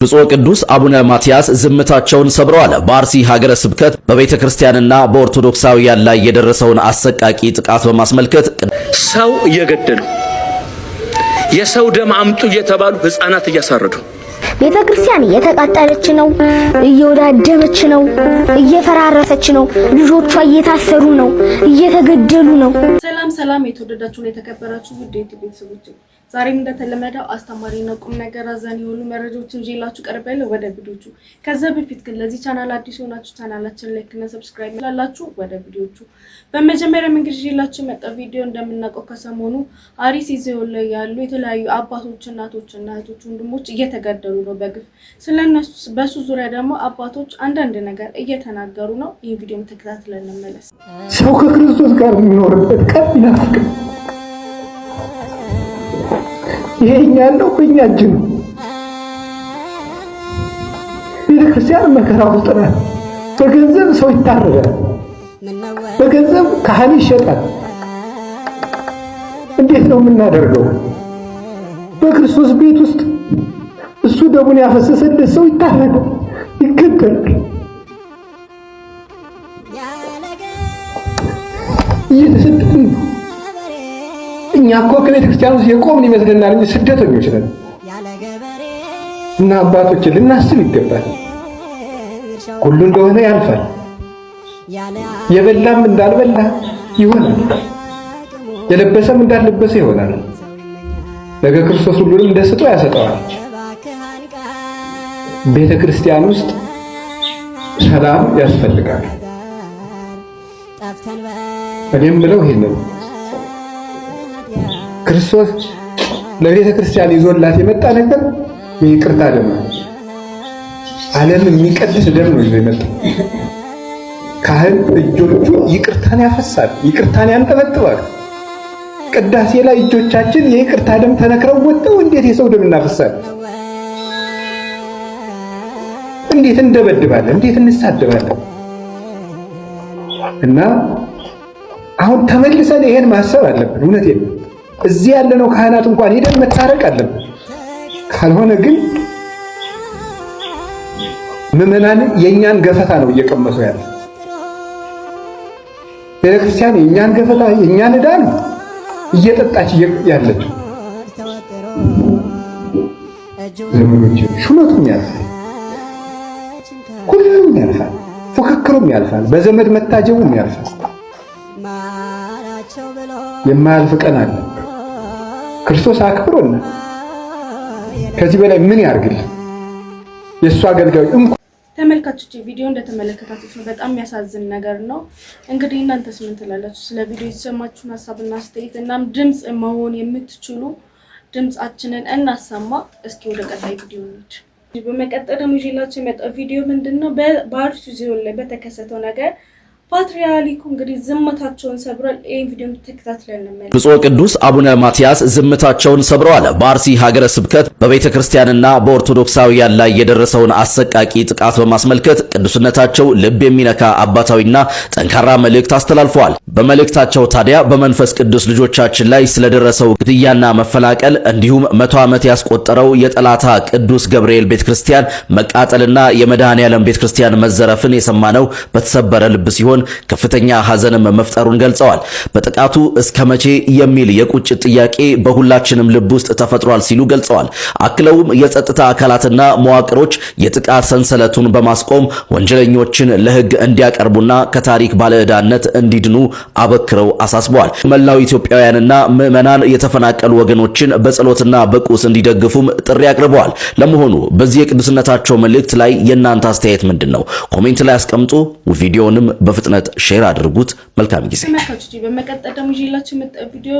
ብፁዕ ቅዱስ አቡነ ማትያስ ዝምታቸውን ሰብረዋል። በአርሲ ሀገረ ስብከት በቤተ ክርስቲያንና በኦርቶዶክሳውያን ላይ የደረሰውን አሰቃቂ ጥቃት በማስመልከት ሰው እየገደሉ የሰው ደም አምጡ እየተባሉ ህፃናት እያሳረዱ ቤተ ክርስቲያን እየተቃጠለች ነው፣ እየወዳደመች ነው፣ እየፈራረሰች ነው፣ ልጆቿ እየታሰሩ ነው፣ እየተገደሉ ነው። ሰላም የተወደዳችሁና የተከበራችሁ ውድ ቤተሰቦች ዛሬም እንደተለመደው አስተማሪና ቁም ነገር አዘል የሆኑ መረጃዎችን ይዤላችሁ ቀርቤያለሁ ወደ ቪዲዮቹ። ከዛ በፊት ግን ለዚህ ቻናል አዲስ ሆናችሁ ቻናላችንን ላይክ እና ሰብስክራይብ ላላችሁ ወደ ቪዲዮቹ። በመጀመሪያ እንግዲህ ይዤላችሁ የመጣው ቪዲዮ እንደምናውቀው ከሰሞኑ አርሲ ዞን ላይ ያሉ የተለያዩ አባቶች፣ እናቶች እና እህቶች ወንድሞች እየተገደሉ ነው በግፍ። ስለነሱ በሱ ዙሪያ ደግሞ አባቶች አንዳንድ ነገር እየተናገሩ ነው። ይህ ቪዲዮ ተከታትለን እንመለስ። ሰው ከክርስቶስ ጋር የሚኖርበት ቀን ይናፍቃል። ይሄኛ ያለው በእኛ እጅ ነው። ቤተክርስቲያን መከራ ውስጥ ናት። በገንዘብ ሰው ይታረዳል፣ በገንዘብ ካህን ይሸጣል። እንዴት ነው የምናደርገው? በክርስቶስ ቤት ውስጥ እሱ ደሙን ያፈሰሰለት ሰው ይታረዳል፣ ይገደላል። እየተሰደድን ነው። እኛ እኮ ከቤተ ክርስቲያን ውስጥ የቆምን ይመስለናል እንጂ ስደተኞች ነን። እና አባቶች ልናስብ ይገባል። ሁሉ እንደሆነ ያልፋል። የበላም እንዳልበላ ይሆናል፣ የለበሰም እንዳልለበሰ ይሆናል። ነገ ክርስቶስ ሁሉንም እንደ ስጦ ያሰጠዋል። ቤተ ክርስቲያን ውስጥ ሰላም ያስፈልጋል። እኔም ብለው ይሄን ነው ክርስቶስ ለቤተ ክርስቲያን ይዞላት የመጣ ነገር ይቅርታ ደም ነው። ዓለም የሚቀድስ ደም ነው ይዞ የመጣው። ካህን እጆቹ ይቅርታን ያፈሳል፣ ይቅርታን ያንጠበጥባል። ቅዳሴ ላይ እጆቻችን የይቅርታ ደም ተነክረው ወጥተው እንዴት የሰው ደም እናፈሳለን? እንዴት እንደበድባለን? እንዴት እንሳደባለን? እና አሁን ተመልሰን ይሄን ማሰብ አለብን። እውነቴን ነው። እዚህ ያለነው ካህናት እንኳን ሄደን መታረቅ አለብን። ካልሆነ ግን ምዕመናን የኛን ገፈታ ነው እየቀመሱ ያለ። ቤተክርስቲያን የኛን ገፈታ የኛን ዕዳ ነው እየጠጣች ያለችው። ዘመኖች ሹመቱም ያልፋል፣ ሁሉም ያልፋል፣ ፉክክሩም ያልፋል፣ በዘመድ መታጀቡም ያልፋል። የማያልፍ ቀን አለ። ክርስቶስ አክብሮና ከዚህ በላይ ምን ያርግልን? የእሱ አገልጋዮች ተመልካቾች ቪዲዮ እንደተመለከታችሁት ነው። በጣም የሚያሳዝን ነገር ነው። እንግዲህ እናንተስ ምን ትላላችሁ? ስለ ቪዲዮ የተሰማችሁን ሀሳብና አስተያየት እናም ድምጽ መሆን የምትችሉ ድምጻችንን እናሰማ። እስኪ ወደ ቀጣይ ቪዲዮ እንሂድ። በመቀጠል ደግሞ ይዤላችሁ የመጣው ቪዲዮ ምንድነው? በአርሲ ዞን ላይ በተከሰተው ነገር ፓትርያርኩ እንግዲህ ዝምታቸውን ሰብረዋል። ይሄን ቪዲዮ ተከታትለን እንመለስ። ብፁዕ ቅዱስ አቡነ ማትያስ ዝምታቸውን ሰብረዋል። በአርሲ ሀገረ ስብከት በቤተ ክርስቲያንና በኦርቶዶክሳውያን ላይ የደረሰውን አሰቃቂ ጥቃት በማስመልከት ቅዱስነታቸው ልብ የሚነካ አባታዊና ጠንካራ መልእክት አስተላልፈዋል። በመልእክታቸው ታዲያ በመንፈስ ቅዱስ ልጆቻችን ላይ ስለደረሰው ግድያና መፈላቀል እንዲሁም 100 ዓመት ያስቆጠረው የጠላታ ቅዱስ ገብርኤል ቤተክርስቲያን መቃጠልና የመድኃኔዓለም ቤተክርስቲያን መዘረፍን የሰማነው በተሰበረ ልብ ሲሆን ከፍተኛ ሐዘንም መፍጠሩን ገልጸዋል። በጥቃቱ እስከ መቼ የሚል የቁጭት ጥያቄ በሁላችንም ልብ ውስጥ ተፈጥሯል ሲሉ ገልጸዋል። አክለውም የጸጥታ አካላትና መዋቅሮች የጥቃት ሰንሰለቱን በማስቆም ወንጀለኞችን ለሕግ እንዲያቀርቡና ከታሪክ ባለዕዳነት እንዲድኑ አበክረው አሳስበዋል። መላው ኢትዮጵያውያንና ምዕመናን የተፈናቀሉ ወገኖችን በጸሎትና በቁስ እንዲደግፉም ጥሪ አቅርበዋል። ለመሆኑ በዚህ የቅዱስነታቸው መልእክት ላይ የእናንተ አስተያየት ምንድነው? ኮሜንት ላይ አስቀምጡ። ቪዲዮንም በፍጥነት ሼር አድርጉት። መልካም ጊዜ። ተመልካቾች በመቀጠል ደግሞ ይዤላችሁ የመጣው ቪዲዮ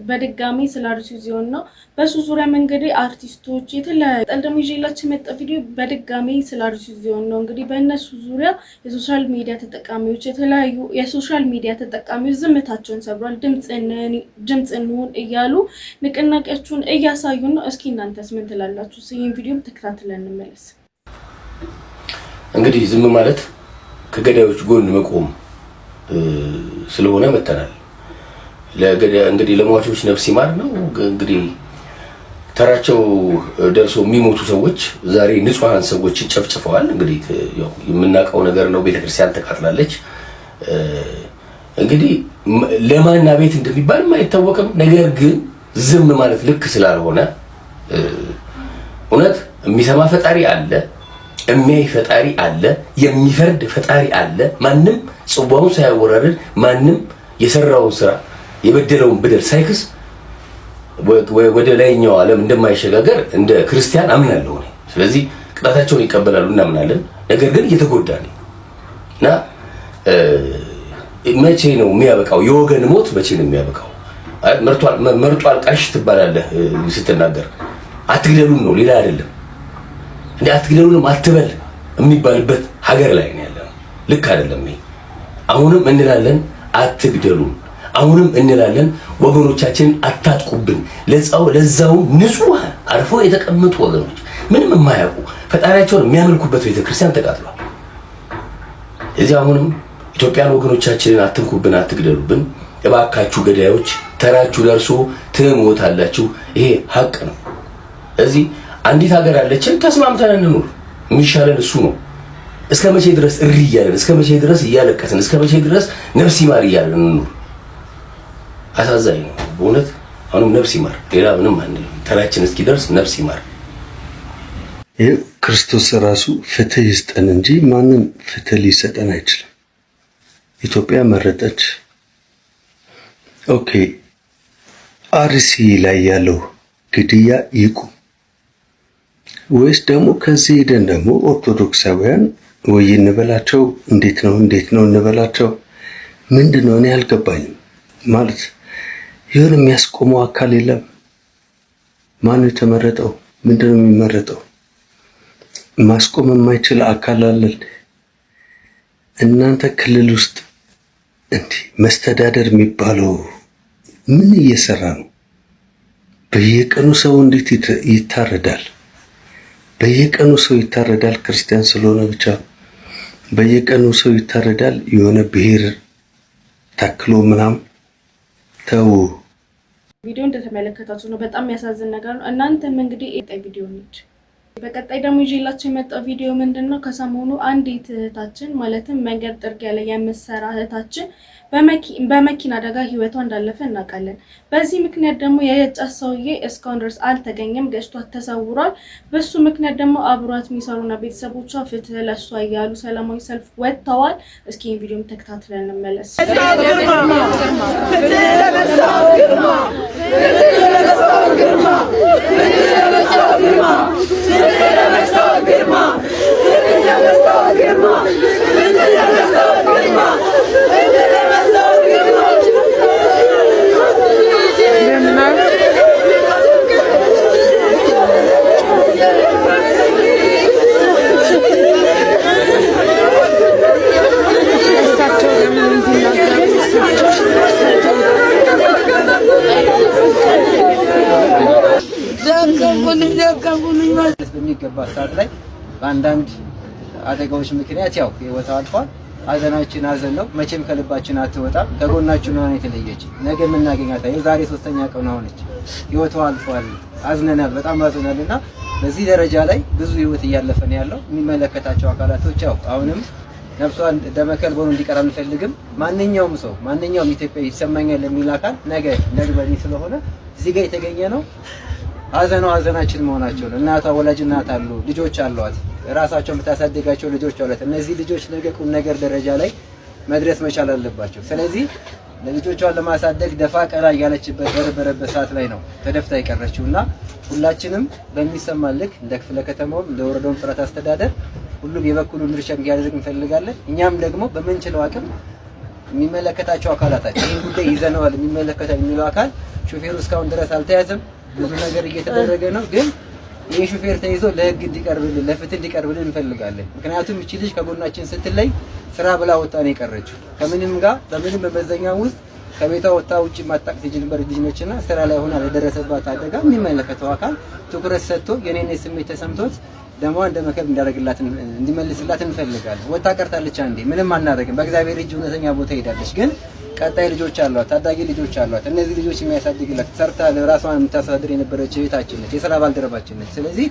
በድጋሚ ስለ አርሲ ዞን ነው። በሱ ዙሪያ እንግዲህ አርቲስቶች የተለያዩ ደግሞ ይዤላችሁ የመጣው ቪዲዮ በድጋሚ ስለ አርሲ ዞን ነው። እንግዲህ በእነሱ ዙሪያ የሶሻል ሚዲያ ተጠቃሚዎች የተለያዩ የሶሻል ሚዲያ ተጠቃሚዎች ዝምታቸውን ሰብሯል። ድምጽ እንሁን እያሉ ንቅናቄያቸውን እያሳዩ ነው። እስኪ እናንተስ ምን ትላላችሁ? ይሄን ቪዲዮ ተከታትለን እንመለስ። እንግዲህ ዝም ማለት ከገዳዮች ጎን መቆም ስለሆነ መተናል። እንግዲህ ለሟቾች ነፍስ ይማር ነው። እንግዲህ ተራቸው ደርሶ የሚሞቱ ሰዎች ዛሬ ንጹሃን ሰዎች ጨፍጭፈዋል። እንግዲህ ያው የምናውቀው ነገር ነው። ቤተክርስቲያን ተቃጥላለች። እንግዲህ ለማና ቤት እንደሚባል አይታወቅም። ነገር ግን ዝም ማለት ልክ ስላልሆነ እውነት የሚሰማ ፈጣሪ አለ፣ የሚያይ ፈጣሪ አለ፣ የሚፈርድ ፈጣሪ አለ። ማንም ጽዋውን ሳያወራርድ ማንም የሰራውን ስራ የበደለውን በደል ሳይክስ ወደ ላይኛው ዓለም እንደማይሸጋገር እንደ ክርስቲያን አምናለሁ። ስለዚህ ቅጣታቸውን ይቀበላሉ እናምናለን። ነገር ግን እየተጎዳ ነው እና መቼ ነው የሚያበቃው? የወገን ሞት መቼ ነው የሚያበቃው? መርጧል ቃሽ ትባላለህ ስትናገር። አትግደሉን ነው ሌላ አይደለም። እንዴ አትግደሉንም አትበል የሚባልበት ሀገር ላይ ነው ያለው። ልክ አይደለም። አሁንም እንላለን አትግደሉን። አሁንም እንላለን ወገኖቻችንን አታጥቁብን። ለዛው ንጹህ አርፎ የተቀመጡ ወገኖች ምንም የማያውቁ ፈጣሪያቸውን የሚያመልኩበት ቤተክርስቲያን ተቃጥሏል። እዚህ አሁንም ኢትዮጵያን ወገኖቻችንን አትንኩብን፣ አትግደሉብን እባካችሁ ገዳዮች፣ ተራችሁ ደርሶ ትሞታላችሁ። ይሄ ሀቅ ነው። እዚህ አንዲት ሀገር አለችን፣ ተስማምተን እንኑር። የሚሻለን እሱ ነው። እስከ መቼ ድረስ እሪ እያለን፣ እስከ መቼ ድረስ እያለቀስን፣ እስከ መቼ ድረስ ነፍስ ይማር እያለን እንኑር? አሳዛኝ ነው በእውነት። አሁንም ነፍስ ይማር፣ ሌላ ምንም አንልም። ተራችን እስኪደርስ ነፍስ ይማር። ይህ ክርስቶስ ራሱ ፍትህ ይስጠን እንጂ ማንም ፍትህ ሊሰጠን አይችልም። ኢትዮጵያ መረጠች። ኦኬ፣ አርሲ ላይ ያለው ግድያ ይቁም፣ ወይስ ደግሞ ከዚህ ሄደን ደግሞ ኦርቶዶክሳውያን ወይ እንበላቸው? እንዴት ነው እንበላቸው? ምንድነው? እኔ አልገባኝም። ማለት የሆነ የሚያስቆመው አካል የለም። ማነው የተመረጠው? ምንድነው የሚመረጠው? ማስቆም የማይችል አካል አለን? እናንተ ክልል ውስጥ እንዲህ መስተዳደር የሚባለው ምን እየሰራ ነው? በየቀኑ ሰው እንዴት ይታረዳል? በየቀኑ ሰው ይታረዳል። ክርስቲያን ስለሆነ ብቻ በየቀኑ ሰው ይታረዳል። የሆነ ብሔር ታክሎ ምናምን ተው። ቪዲዮ እንደተመለከታችሁ ነው። በጣም የሚያሳዝን ነገር ነው። እናንተም እንግዲህ የቀጣይ ቪዲዮ ነች። በቀጣይ ደግሞ ይዤላችሁ የመጣው ቪዲዮ ምንድነው? ከሰሞኑ አንዲት እህታችን ማለትም መንገድ ጥርጊያ ላይ የምትሰራ እህታችን በመኪና አደጋ ህይወቷ እንዳለፈ እናውቃለን። በዚህ ምክንያት ደግሞ የገጫት ሰውዬ እስካሁን ድረስ አልተገኘም፣ ገጭቷት ተሰውሯል። በሱ ምክንያት ደግሞ አብሯት የሚሰሩና ቤተሰቦቿ ፍትህ ለሷ እያሉ ሰላማዊ ሰልፍ ወጥተዋል። እስኪ ይህን ቪዲዮም ተከታትለን እንመለስ። በሚገባ ሰዓት ላይ በአንዳንድ አደጋዎች ምክንያት ያው ህይወቷ አልፏል። ሀዘናችን ሀዘን ነው። መቼም ከልባችን አትወጣም። ከጎናችን ሆና የተለየች ነገ የምናገኛት ዛሬ 3ኛ ቀን ሆነች። ህይወቷ አልፏል። አዝነናል፣ በጣም አዝነናልና በዚህ ደረጃ ላይ ብዙ ህይወት እያለፈ ነው ያለው። የሚመለከታቸው አካላቶች ያው አሁንም ነፍሷን ደመከል ሆኖ እንዲቀር አንፈልግም። ማንኛውም ሰው ማንኛውም ኢትዮጵያዊ ይሰማኛል የሚል አካል ነገ ነግበኒ ስለሆነ እዚህ ጋር የተገኘ ነው። ሀዘናችን መሆናቸው ነው። እናቷ ወላጅ እናት አሉ፣ ልጆች አሏት፣ ራሳቸውን የምታሳድጋቸው ልጆች አሏት። እነዚህ ልጆች ነገ ቁም ነገር ደረጃ ላይ መድረስ መቻል አለባቸው። ስለዚህ ለልጆቿን ለማሳደግ ደፋ ቀና እያለችበት በነበረበት ሰዓት ላይ ነው ተደፍታ የቀረችውና ሁላችንም በሚሰማ ልክ እንደ ክፍለ ከተማውም እንደ ወረዳውም ጥረት አስተዳደር ሁሉም የበኩሉን ድርሻ እንዲያደርግ እንፈልጋለን። እኛም ደግሞ በምንችለው አቅም የሚመለከታቸው አካላታችን ይህን ጉዳይ ይዘነዋል የሚመለከታል የሚለው አካል ሹፌሩ እስካሁን ድረስ አልተያዘም። ብዙ ነገር እየተደረገ ነው። ግን ይህ ሹፌር ተይዞ ለህግ እንዲቀርብልን ለፍትህ እንዲቀርብልን እንፈልጋለን። ምክንያቱም እቺ ልጅ ከጎናችን ስትለይ ስራ ብላ ወጣ ነው የቀረችው። ከምንም ጋር በምንም በመዘኛ ውስጥ ከቤቷ ወጣ ውጪ ማጣቅ ትጅልበር ልጅ ነችና ስራ ላይ ሆና ለደረሰባት አደጋ የሚመለከተው አካል ትኩረት ሰጥቶ የኔን ስሜት ተሰምቶት ደሟ እንደመከብ እንዲመልስላት እንፈልጋለን። ወጣ ቀርታለች አንዴ ምንም አናደርግም። በእግዚአብሔር እጅ እውነተኛ ቦታ ሄዳለች። ግን ቀጣይ ልጆች አሏት፣ ታዳጊ ልጆች አሏት። እነዚህ ልጆች የሚያሳድግላት ሰርታ ለራሷን የምታሳድር የነበረች እህታችን ነች፣ የሥራ ባልደረባችን ነች። ስለዚህ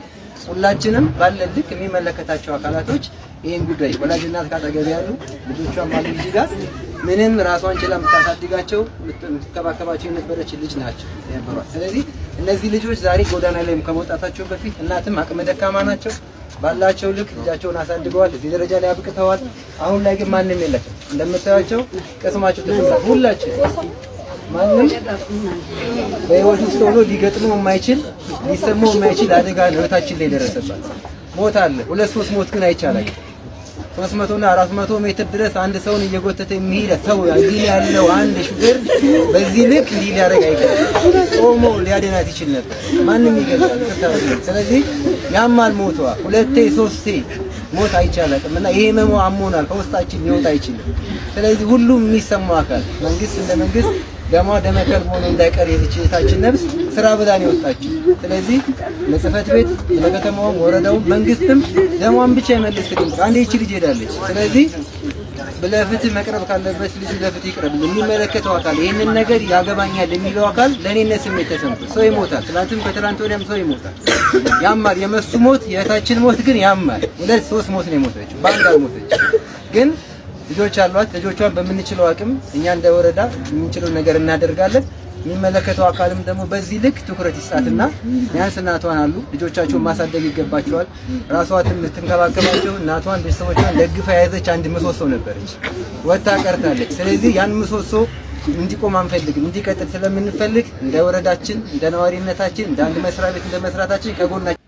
ሁላችንም ባለን ልክ የሚመለከታቸው አካላቶች ይሄን ጉዳይ ወላጅ እናት ካጠገብ ያሉ ልጆቿን ማለት እዚህ ጋር ምንም ራሷን ችላ የምታሳድጋቸው የምትከባከባቸው የነበረች ልጅ ናቸው ያበሯት። ስለዚህ እነዚህ ልጆች ዛሬ ጎዳና ላይ ከመውጣታቸው በፊት እናትም አቅመ ደካማ ናቸው። ባላቸው ልክ ልጃቸውን አሳድገዋል፣ እዚህ ደረጃ ላይ አብቅተዋል። አሁን ላይ ግን ማንም የላቸው። እንደምታዩቸው ቅስማቸው ተሰብሯል። ሁላችን ማንም በህይወት ውስጥ ሆኖ ሊገጥመው የማይችል ሊሰማው የማይችል አደጋ ህይወታችን ላይ ደረሰባት። ሞት አለ፣ 2-3 ሞት ግን አይቻልም። 300 እና 400 ሜትር ድረስ አንድ ሰውን እየጎተተ የሚሄድ ሰው እዚህ ያለው አንድ ሹፌር በዚህ ልክ እንዲህ ሊያደርግ አይገባም። ቆሞ ሊያድናት ይችል ነበር። ማንም ይገዛል። ስለዚህ ያማል ሞቷ 2-3 ሞት አይቻልም እና ይሄ መሞ አሞናል፣ ከውስጣችን ሊወጣ አይችልም። ስለዚህ ሁሉም የሚሰማው አካል መንግስት እንደ መንግስት ደሟ ደመከል ሆኖ እንዳይቀር የልጅታችን ነፍስ ስራ ብላን ይወጣች። ስለዚህ ለጽፈት ቤት ለከተማው ወረዳው መንግስትም ደሟን ብቻ ይመልስልኝ። አንዴ እቺ ልጅ ሄዳለች። ስለዚህ ለፍትህ መቅረብ ካለበት ልጅ ለፍትህ ይቅረብ። የሚመለከተው አካል ይሄንን ነገር ያገባኛል የሚለው አካል ለኔነት ስሜት ተሰምቶ ሰው ይሞታል። ትናንትም ከትናንት ወዲያም ሰው ይሞታል። ያማል። የመሱ ሞት የታችን ሞት ግን ያማል። 2-3 ሞት ነው የሞተችው፣ በአንድ አልሞተች። ግን ልጆች አሏት። ልጆቿን በምንችለው አቅም እኛ እንደ ወረዳ የምንችለው ነገር እናደርጋለን። የሚመለከተው አካልም ደግሞ በዚህ ልክ ትኩረት ይስጣትና ቢያንስ እናቷን አሉ ልጆቻቸውን ማሳደግ ይገባቸዋል። ራሷን ልትንከባከባቸው እናቷን ቤተሰቦቿን ደግፋ የያዘች አንድ ምሰሶ ነበረች፣ ወጣ ቀርታለች። ስለዚህ ያን ምሰሶ እንዲቆም አንፈልግም፣ እንዲቀጥል ስለምንፈልግ እንደ ወረዳችን እንደ ነዋሪነታችን እንደ አንድ መስሪያ ቤት እንደ መስራታችን ከጎናችን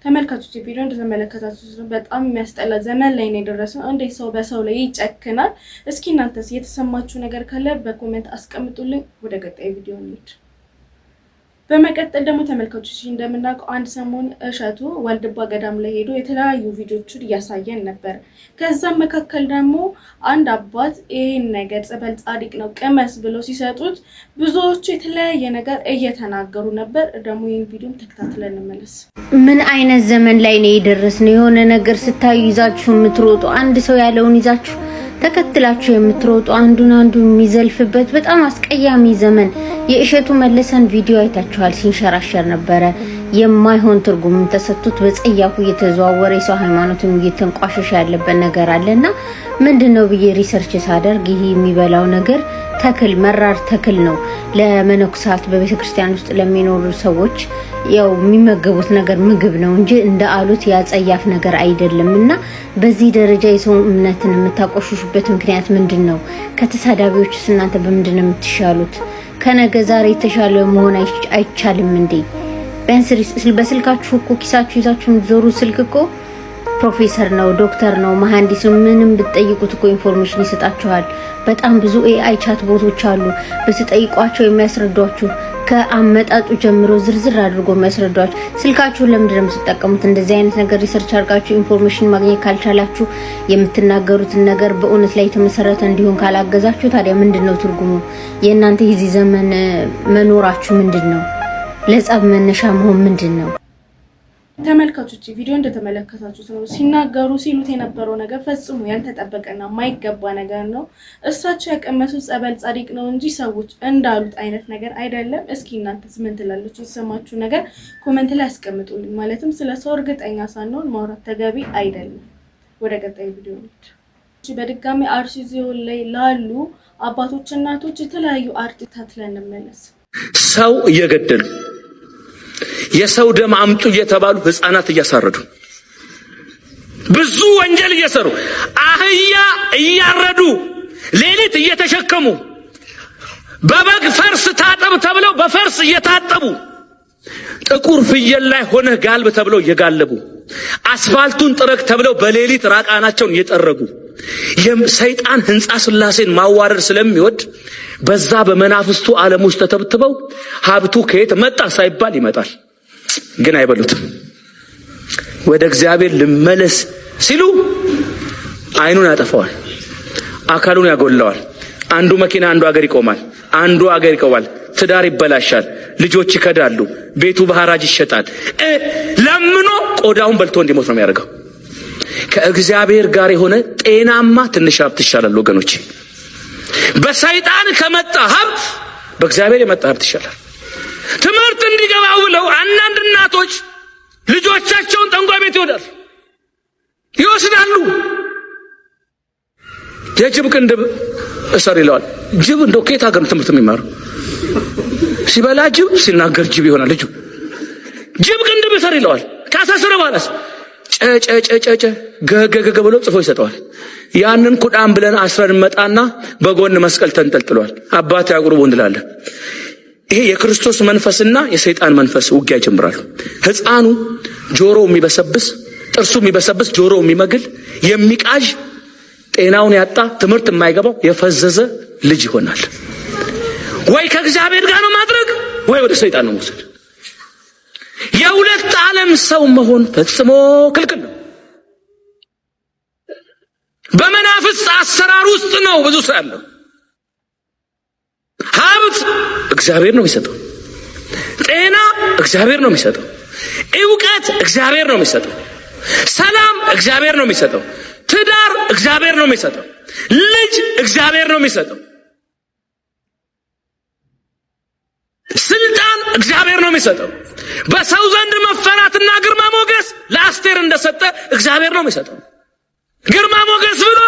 ተመልካቾች ቪዲዮ እንደተመለከታችሁት በጣም የሚያስጠላ ዘመን ላይ ነው የደረሰው። እንዴት ሰው በሰው ላይ ይጨክናል? እስኪ እናንተስ የተሰማችሁ ነገር ካለ በኮሜንት አስቀምጡልኝ። ወደ ቀጣይ ቪዲዮ እንሂድ። በመቀጠል ደግሞ ተመልካቾች እንደምናውቀው አንድ ሰሞን እሸቱ ዋልድባ ገዳም ላይ ሄዶ የተለያዩ ቪዲዮዎችን እያሳየን ነበር። ከዛም መካከል ደግሞ አንድ አባት ይሄን ነገር ጸበል ጻድቅ ነው ቅመስ ብለው ሲሰጡት ብዙዎቹ የተለያየ ነገር እየተናገሩ ነበር። ደግሞ ይሄን ቪዲዮም ተከታትለን እንመለስ። ምን አይነት ዘመን ላይ ነው የደረስነው? የሆነ ነገር ስታዩ ይዛችሁ የምትሮጡ አንድ ሰው ያለውን ይዛችሁ ተከትላችሁ የምትሮጡ አንዱን የሚዘልፍበት በጣም አስቀያሚ ዘመን። የእሸቱ መለሰን ቪዲዮ አይታችኋል፣ ሲንሸራሸር ነበረ። የማይሆን ትርጉም ተሰጥቶት በጸያፉ እየተዘዋወረ የሰው ሃይማኖትን እየተንቋሸሸ ያለበት ነገር አለና ምንድነው ብዬ ሪሰርች ሳደርግ ይሄ የሚበላው ነገር ተክል መራር ተክል ነው። ለመነኩሳት በቤተክርስቲያን ውስጥ ለሚኖሩ ሰዎች ያው የሚመገቡት ነገር ምግብ ነው እንጂ እንደ አሉት ያጸያፍ ነገር አይደለምና በዚህ ደረጃ የሰው እምነትን የምታቆሽሹበት ምክንያት ምንድነው? ከተሳዳቢዎችስ እናንተ በምንድነው የምትሻሉት? ከነገ ዛሬ የተሻለ መሆን አይቻልም እንዴ? ቢያንስ በስልካችሁ እኮ ኪሳችሁ ይዛችሁ ዞሩ። ስልክ እኮ ፕሮፌሰር ነው፣ ዶክተር ነው፣ መሐንዲስ ነው። ምንም ብትጠይቁት እኮ ኢንፎርሜሽን ይሰጣችኋል። በጣም ብዙ ኤአይ ቻት ቦቶች አሉ። በተጠይቋቸው የሚያስረዷችሁ ከአመጣጡ ጀምሮ ዝርዝር አድርጎ የሚያስረዷችሁ። ስልካችሁን ለምንድን ነው የምትጠቀሙት? እንደዚህ አይነት ነገር ሪሰርች አድርጋችሁ ኢንፎርሜሽን ማግኘት ካልቻላችሁ፣ የምትናገሩትን ነገር በእውነት ላይ የተመሰረተ እንዲሆን ካላገዛችሁ፣ ታዲያ ምንድነው ትርጉሙ? የእናንተ የዚህ ዘመን መኖራችሁ ምንድነው? ለጸብ መነሻ መሆን ምንድነው? ተመልካቾች ቪዲዮ እንደተመለከታችሁት ነው ሲናገሩ ሲሉት የነበረው ነገር ፈጽሞ ያልተጠበቀና ማይገባ ነገር ነው። እሳቸው ያቀመሱት ጸበል ጻድቅ ነው እንጂ ሰዎች እንዳሉት አይነት ነገር አይደለም። እስኪ እናንተስ ምን ትላላችሁ? የተሰማችሁ ነገር ኮሜንት ላይ አስቀምጡልኝ። ማለትም ስለ ሰው እርግጠኛ ሳንሆን ማውራት ተገቢ አይደለም። ወደ ቀጣይ ቪዲዮ እንሂድ። በድጋሚ አርሲ ዞን ላይ ላሉ አባቶች እናቶች የተለያዩ አርቲስታት ላይ እንመለስ። ሰው እየገደሉ የሰው ደም አምጡ እየተባሉ ህፃናት እያሳረዱ ብዙ ወንጀል እየሰሩ አህያ እያረዱ ሌሊት እየተሸከሙ በበግ ፈርስ ታጠብ ተብለው በፈርስ እየታጠቡ ጥቁር ፍየል ላይ ሆነ ጋልብ ተብለው እየጋለቡ አስፋልቱን ጥረግ ተብለው በሌሊት ራቃናቸውን እየጠረጉ የሰይጣን ህንጻ ስላሴን ማዋረድ ስለሚወድ በዛ በመናፍስቱ ዓለም ውስጥ ተተብትበው ሀብቱ ከየት መጣ ሳይባል ይመጣል። ግን አይበሉትም። ወደ እግዚአብሔር ልመለስ ሲሉ አይኑን ያጠፋዋል፣ አካሉን ያጎለዋል። አንዱ መኪና አንዱ አገር ይቆማል፣ አንዱ አገር ይቆማል። ትዳር ይበላሻል፣ ልጆች ይከዳሉ፣ ቤቱ በሐራጅ ይሸጣል። ለምኖ ቆዳውን በልቶ እንዲሞት ነው የሚያደርገው። ከእግዚአብሔር ጋር የሆነ ጤናማ ትንሽ ሀብት ይሻላል ወገኖች። በሰይጣን ከመጣ ሀብት በእግዚአብሔር የመጣ ሀብት ይሻላል። ትምህርት እንዲገባው ብለው አንዳንድ እናቶች ልጆቻቸውን ጠንቋይ ቤት ይወስዳሉ። የጅብ ቅንድብ እሰር ይለዋል። ጅብ እንደው ከየት ሀገር ነው ትምህርት የሚማረው? ሲበላ ጅብ፣ ሲናገር ጅብ ይሆናል ልጁ። ጅብ ቅንድብ እሰር ይለዋል። ካሳሰረ በኋላስ ጨጨጨጨ ገገገ ብሎ ጽፎ ይሰጠዋል። ያንን ኩዳም ብለን አስረን መጣና በጎን መስቀል ተንጠልጥሏል። አባቴ ያቁርቡ እንላለን። ይሄ የክርስቶስ መንፈስና የሰይጣን መንፈስ ውጊያ ይጀምራሉ። ሕፃኑ ጆሮው የሚበሰብስ፣ ጥርሱ የሚበሰብስ፣ ጆሮው የሚመግል፣ የሚቃዥ፣ ጤናውን ያጣ፣ ትምህርት የማይገባው የፈዘዘ ልጅ ይሆናል። ወይ ከእግዚአብሔር ጋር ነው ማድረግ፣ ወይ ወደ ሰይጣን ነው መውሰድ። የሁለት ዓለም ሰው መሆን ፈጽሞ ክልክል ነው። በመናፍስት አሰራር ውስጥ ነው ብዙ ሰው ያለው። ሀብት እግዚአብሔር ነው የሚሰጠው። ጤና እግዚአብሔር ነው የሚሰጠው። ዕውቀት እግዚአብሔር ነው የሚሰጠው። ሰላም እግዚአብሔር ነው የሚሰጠው። ትዳር እግዚአብሔር ነው የሚሰጠው። ልጅ እግዚአብሔር ነው የሚሰጠው። ስልጣን እግዚአብሔር ነው የሚሰጠው። በሰው ዘንድ መፈራትና ግርማ ሞገስ ለአስቴር እንደሰጠ እግዚአብሔር ነው የሚሰጠው። ግርማ ሞገስ ብሎ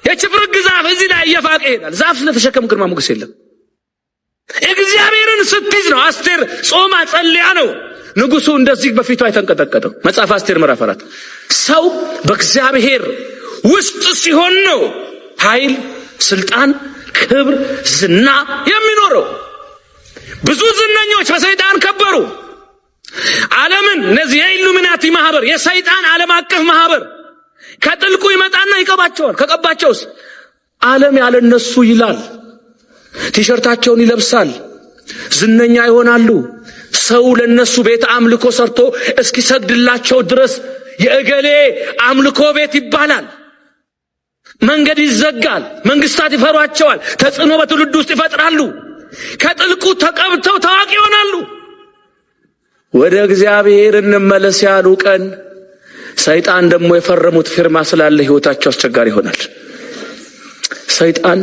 የችፍርግ ዛፍ እዚህ ላይ እየፋቀ ይሄዳል። ዛፍ ስለተሸከም ግርማ ሞገስ የለም። እግዚአብሔርን ስትይዝ ነው። አስቴር ጾማ ጸልያ ነው ንጉሱ እንደዚህ በፊቷ የተንቀጠቀጠው። መጽሐፍ አስቴር ምዕራፍ 4 ሰው በእግዚአብሔር ውስጥ ሲሆን ነው ኃይል፣ ስልጣን፣ ክብር፣ ዝና የሚኖረው። ብዙ ዝነኞች በሰይጣን ከበሩ። ዓለምን እነዚህ የኢሉሚናቲ ማህበር፣ የሰይጣን ዓለም አቀፍ ማህበር ከጥልቁ ይመጣና ይቀባቸዋል። ከቀባቸውስ ዓለም ያለ እነሱ ይላል። ቲሸርታቸውን ይለብሳል፣ ዝነኛ ይሆናሉ። ሰው ለነሱ ቤት አምልኮ ሰርቶ እስኪሰግድላቸው ድረስ የእገሌ አምልኮ ቤት ይባላል። መንገድ ይዘጋል። መንግስታት ይፈሯቸዋል። ተጽዕኖ በትውልድ ውስጥ ይፈጥራሉ። ከጥልቁ ተቀብተው ታዋቂ ይሆናሉ። ወደ እግዚአብሔር እንመለስ ያሉ ቀን ሰይጣን ደግሞ የፈረሙት ፊርማ ስላለ ህይወታቸው አስቸጋሪ ይሆናል። ሰይጣን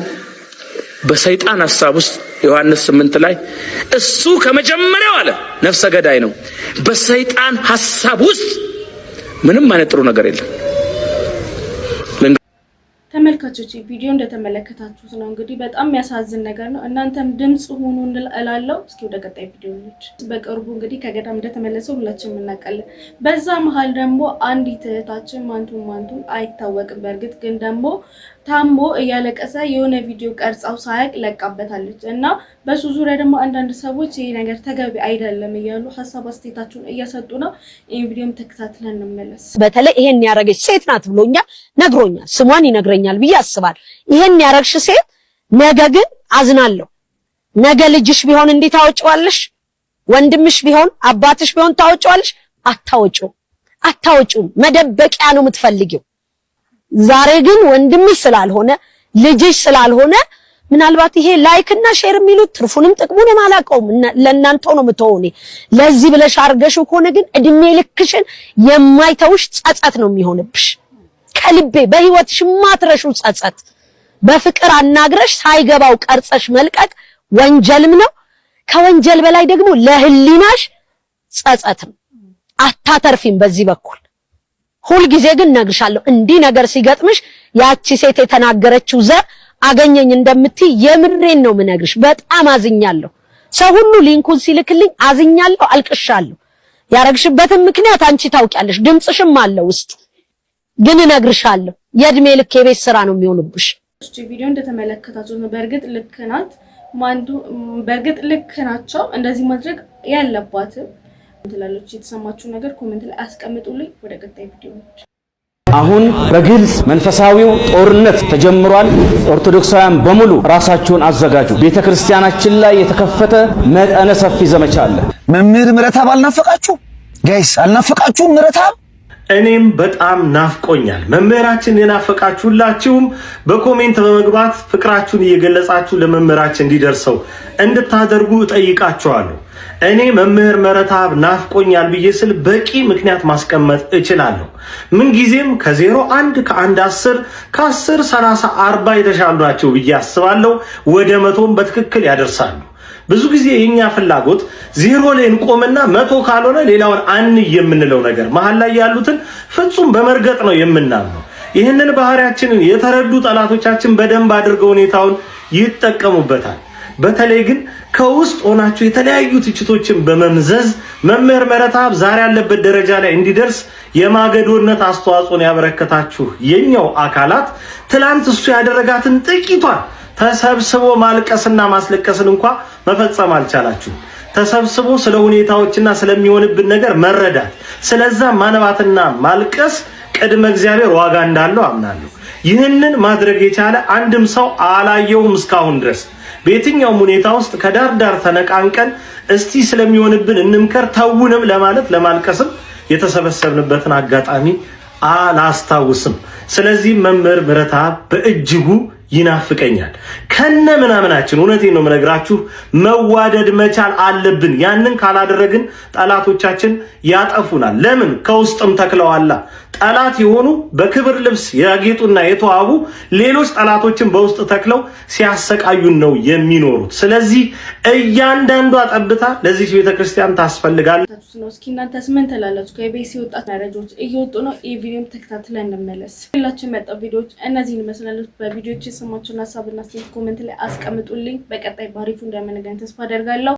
በሰይጣን ሐሳብ ውስጥ ዮሐንስ 8 ላይ እሱ ከመጀመሪያው አለ ነፍሰ ገዳይ ነው። በሰይጣን ሐሳብ ውስጥ ምንም አይነት ጥሩ ነገር የለም። ተመልካቾች ቪዲዮ እንደተመለከታችሁት ነው። እንግዲህ በጣም የሚያሳዝን ነገር ነው። እናንተም ድምጽ ሆኑ እንላለው። እስኪ ወደ ቀጣይ ቪዲዮ እንሂድ። በቅርቡ እንግዲህ ከገዳም እንደተመለሰው ሁላችንም እናውቃለን። በዛ መሃል ደግሞ አንዲት እህታችን ማንቱን አይታወቅም። በእርግጥ ግን ደግሞ ታሞ እያለቀሰ የሆነ ቪዲዮ ቀርጻው ሳያቅ ለቃበታለች እና በሱ ዙሪያ ደግሞ አንዳንድ ሰዎች ይሄ ነገር ተገቢ አይደለም እያሉ ሐሳብ አስተያየታቸውን እያሰጡ ነው። ይሄን ቪዲዮም ተከታትለን እንመለስ። በተለይ ይሄን ያረገች ሴት ናት ብሎኛል፣ ነግሮኛል፣ ስሟን ይነግረኛል ብዬ አስባለሁ። ይሄን ያረግሽ ሴት ነገ ግን አዝናለሁ። ነገ ልጅሽ ቢሆን እንዴት ታወጪዋለሽ? ወንድምሽ ቢሆን አባትሽ ቢሆን ታወጪዋለሽ? አታወጪውም። መደበቂያ ነው የምትፈልጊው። ዛሬ ግን ወንድምሽ ስላልሆነ ልጅሽ ስላልሆነ ምናልባት ይሄ ላይክ እና ሼር የሚሉት ትርፉንም ጥቅሙንም አላውቀውም፣ ለእናንተው ነው የምትሆኔ። ለዚህ ብለሽ አርገሽው ከሆነ ግን እድሜ ልክሽን የማይተውሽ ጸጸት ነው የሚሆንብሽ። ከልቤ በህይወትሽ ማትረሹ ጸጸት። በፍቅር አናግረሽ ሳይገባው ቀርጸሽ መልቀቅ ወንጀልም ነው። ከወንጀል በላይ ደግሞ ለህሊናሽ ጸጸትም። አታተርፊም በዚህ በኩል። ሁል ጊዜ ግን ነግርሻለሁ፣ እንዲህ ነገር ሲገጥምሽ ያቺ ሴት የተናገረችው ዘር አገኘኝ እንደምትይ የምሬን ነው ምነግርሽ። በጣም አዝኛለሁ። ሰው ሁሉ ሊንኩን ሲልክልኝ አዝኛለሁ፣ አልቅሻለሁ። ያረግሽበትን ምክንያት አንቺ ታውቂያለሽ፣ ድምጽሽም አለ ውስጥ። ግን እነግርሻለሁ የእድሜ ልክ የቤት ስራ ነው የሚሆንብሽ። እሺ ቪዲዮ እንደተመለከታችሁት ነው። በእርግጥ ልክ ናት በእርግጥ ልክ ናቸው። እንደዚህ ማድረግ ያለባትም እንትላለች። የተሰማችሁ ነገር ኮሜንት ላይ አስቀምጡልኝ። ወደ ቀጣይ ቪዲዮ አሁን በግልጽ መንፈሳዊው ጦርነት ተጀምሯል። ኦርቶዶክሳውያን በሙሉ ራሳቸውን አዘጋጁ። ቤተክርስቲያናችን ላይ የተከፈተ መጠነ ሰፊ ዘመቻ አለ። መምህር ምረታብ አልናፈቃችሁ? ጋይስ አልናፈቃችሁ? ምረታብ እኔም በጣም ናፍቆኛል። መምህራችን የናፈቃችሁላችሁም በኮሜንት በመግባት ፍቅራችሁን እየገለጻችሁ ለመምህራችን እንዲደርሰው እንድታደርጉ እጠይቃችኋለሁ። እኔ መምህር ምህረተአብ ናፍቆኛል ብዬ ስል በቂ ምክንያት ማስቀመጥ እችላለሁ። ምን ጊዜም ከ01 ከ1 10 ከ10 30 40 የተሻሉ ናቸው ብዬ አስባለሁ። ወደ 100ም በትክክል ያደርሳሉ። ብዙ ጊዜ የኛ ፍላጎት 0 ላይ እንቆምና 100 ካልሆነ ሌላውን የምንለው ነገር መሃል ላይ ያሉትን ፍጹም በመርገጥ ነው የምናምነው። ይህንን ባህሪያችንን የተረዱ ጠላቶቻችን በደንብ አድርገው ሁኔታውን ይጠቀሙበታል። በተለይ ግን ከውስጥ ሆናችሁ የተለያዩ ትችቶችን በመምዘዝ መምህር ምህረተአብ ዛሬ ያለበት ደረጃ ላይ እንዲደርስ የማገዶነት አስተዋጽኦን ያበረከታችሁ የኛው አካላት ትላንት እሱ ያደረጋትን ጥቂቷን ተሰብስቦ ማልቀስና ማስለቀስን እንኳን መፈጸም አልቻላችሁ። ተሰብስቦ ስለ ሁኔታዎችና ስለሚሆንብን ነገር መረዳት፣ ስለዛ ማነባትና ማልቀስ ቅድመ እግዚአብሔር ዋጋ እንዳለው አምናለሁ። ይህንን ማድረግ የቻለ አንድም ሰው አላየውም እስካሁን ድረስ። በየትኛውም ሁኔታ ውስጥ ከዳር ዳር ተነቃንቀን እስቲ ስለሚሆንብን እንምከር ተውንም ለማለት ለማልቀስም የተሰበሰብንበትን አጋጣሚ አላስታውስም። ስለዚህ መምህር ምህረተአብ በእጅጉ ይናፍቀኛል። ከነ ምናምናችን እውነቴን ነው የምነግራችሁ መዋደድ መቻል አለብን። ያንን ካላደረግን ጠላቶቻችን ያጠፉናል። ለምን? ከውስጥም ተክለዋላ። ጠላት የሆኑ በክብር ልብስ ያጌጡና የተዋቡ ሌሎች ጠላቶችን በውስጥ ተክለው ሲያሰቃዩን ነው የሚኖሩት። ስለዚህ እያንዳንዷ ጠብታ ለዚህ ቤተክርስቲያን ታስፈልጋለች። እስኪ እናንተስ ምን ትላላችሁ? ከኢቢሲ ወጣት መረጃዎች እየወጡ ነው። ኢቪዲዮም ተከታትለን እንመለስ። ሁላችሁ የመጣው ቪዲዮዎች እነዚህን ይመስላሉ። በቪዲዮዎች የሰማችሁን ሀሳብና አስተያየት ኮሜንት ላይ አስቀምጡልኝ። በቀጣይ ባሪፉ እንደምንገናኝ ተስፋ አደርጋለሁ።